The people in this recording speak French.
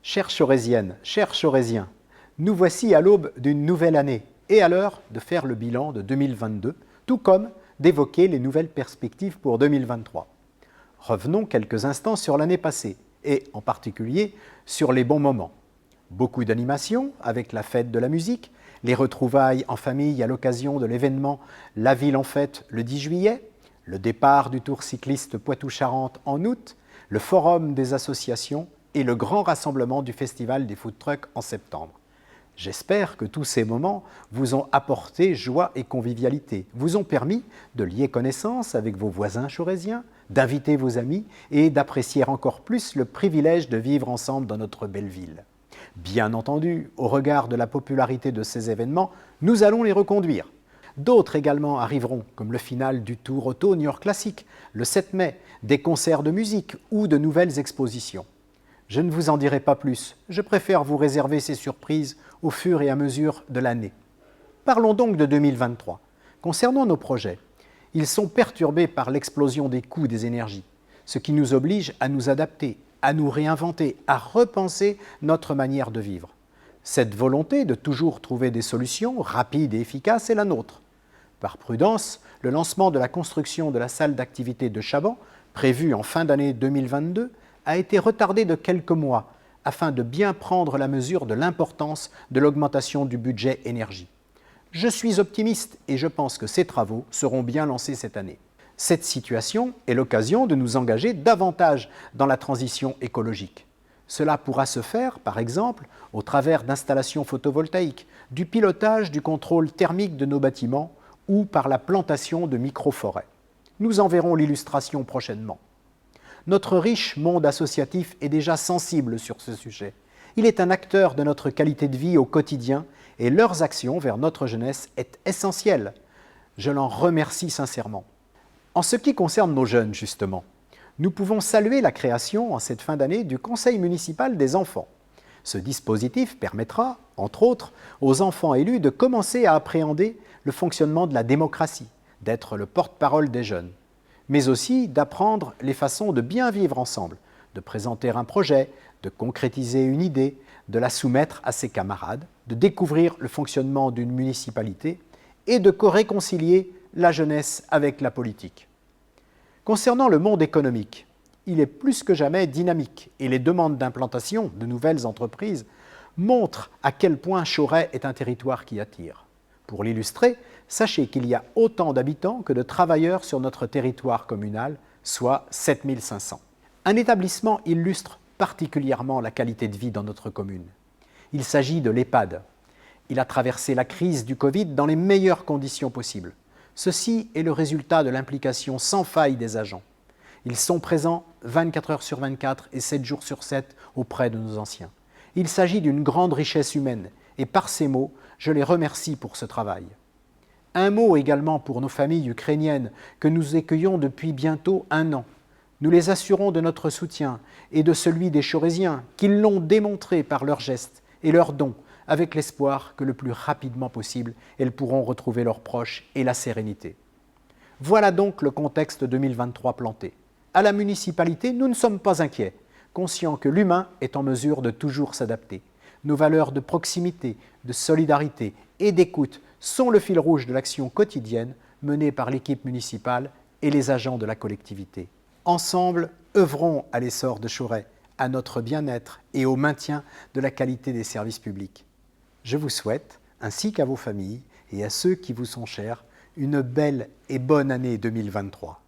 Chères Chorésiennes, chers Chorésiens, nous voici à l'aube d'une nouvelle année et à l'heure de faire le bilan de 2022, tout comme d'évoquer les nouvelles perspectives pour 2023. Revenons quelques instants sur l'année passée et en particulier sur les bons moments. Beaucoup d'animations avec la fête de la musique, les retrouvailles en famille à l'occasion de l'événement La Ville en Fête le 10 juillet, le départ du Tour cycliste Poitou-Charentes en août, le forum des associations et le grand rassemblement du Festival des Food Trucks en septembre. J'espère que tous ces moments vous ont apporté joie et convivialité, vous ont permis de lier connaissance avec vos voisins chorésiens, d'inviter vos amis et d'apprécier encore plus le privilège de vivre ensemble dans notre belle ville. Bien entendu, au regard de la popularité de ces événements, nous allons les reconduire. D'autres également arriveront, comme le final du Tour Auto New York Classic, le 7 mai, des concerts de musique ou de nouvelles expositions. Je ne vous en dirai pas plus, je préfère vous réserver ces surprises au fur et à mesure de l'année. Parlons donc de 2023. Concernant nos projets, ils sont perturbés par l'explosion des coûts des énergies, ce qui nous oblige à nous adapter, à nous réinventer, à repenser notre manière de vivre. Cette volonté de toujours trouver des solutions rapides et efficaces est la nôtre. Par prudence, le lancement de la construction de la salle d'activité de Chaban, prévu en fin d'année 2022, a été retardé de quelques mois afin de bien prendre la mesure de l'importance de l'augmentation du budget énergie. Je suis optimiste et je pense que ces travaux seront bien lancés cette année. Cette situation est l'occasion de nous engager davantage dans la transition écologique. Cela pourra se faire, par exemple, au travers d'installations photovoltaïques, du pilotage du contrôle thermique de nos bâtiments ou par la plantation de micro-forêts. Nous en verrons l'illustration prochainement. Notre riche monde associatif est déjà sensible sur ce sujet. Il est un acteur de notre qualité de vie au quotidien et leurs actions vers notre jeunesse est essentielle. Je l'en remercie sincèrement. En ce qui concerne nos jeunes, justement, nous pouvons saluer la création, en cette fin d'année, du Conseil municipal des enfants. Ce dispositif permettra, entre autres, aux enfants élus de commencer à appréhender le fonctionnement de la démocratie, d'être le porte-parole des jeunes, mais aussi d'apprendre les façons de bien vivre ensemble, de présenter un projet, de concrétiser une idée, de la soumettre à ses camarades, de découvrir le fonctionnement d'une municipalité et de réconcilier la jeunesse avec la politique. Concernant le monde économique, il est plus que jamais dynamique et les demandes d'implantation de nouvelles entreprises montrent à quel point Choret est un territoire qui attire. Pour l'illustrer, sachez qu'il y a autant d'habitants que de travailleurs sur notre territoire communal, soit 7500. Un établissement illustre particulièrement la qualité de vie dans notre commune. Il s'agit de l'EHPAD. Il a traversé la crise du Covid dans les meilleures conditions possibles. Ceci est le résultat de l'implication sans faille des agents. Ils sont présents 24 heures sur 24 et 7 jours sur 7 auprès de nos anciens. Il s'agit d'une grande richesse humaine et par ces mots, je les remercie pour ce travail. Un mot également pour nos familles ukrainiennes que nous accueillons depuis bientôt 1 an. Nous les assurons de notre soutien et de celui des Chorésiens qui l'ont démontré par leurs gestes et leurs dons avec l'espoir que le plus rapidement possible, elles pourront retrouver leurs proches et la sérénité. Voilà donc le contexte 2023 planté. À la municipalité, nous ne sommes pas inquiets, conscients que l'humain est en mesure de toujours s'adapter. Nos valeurs de proximité, de solidarité et d'écoute sont le fil rouge de l'action quotidienne menée par l'équipe municipale et les agents de la collectivité. Ensemble, œuvrons à l'essor de Choret, à notre bien-être et au maintien de la qualité des services publics. Je vous souhaite, ainsi qu'à vos familles et à ceux qui vous sont chers, une belle et bonne année 2023.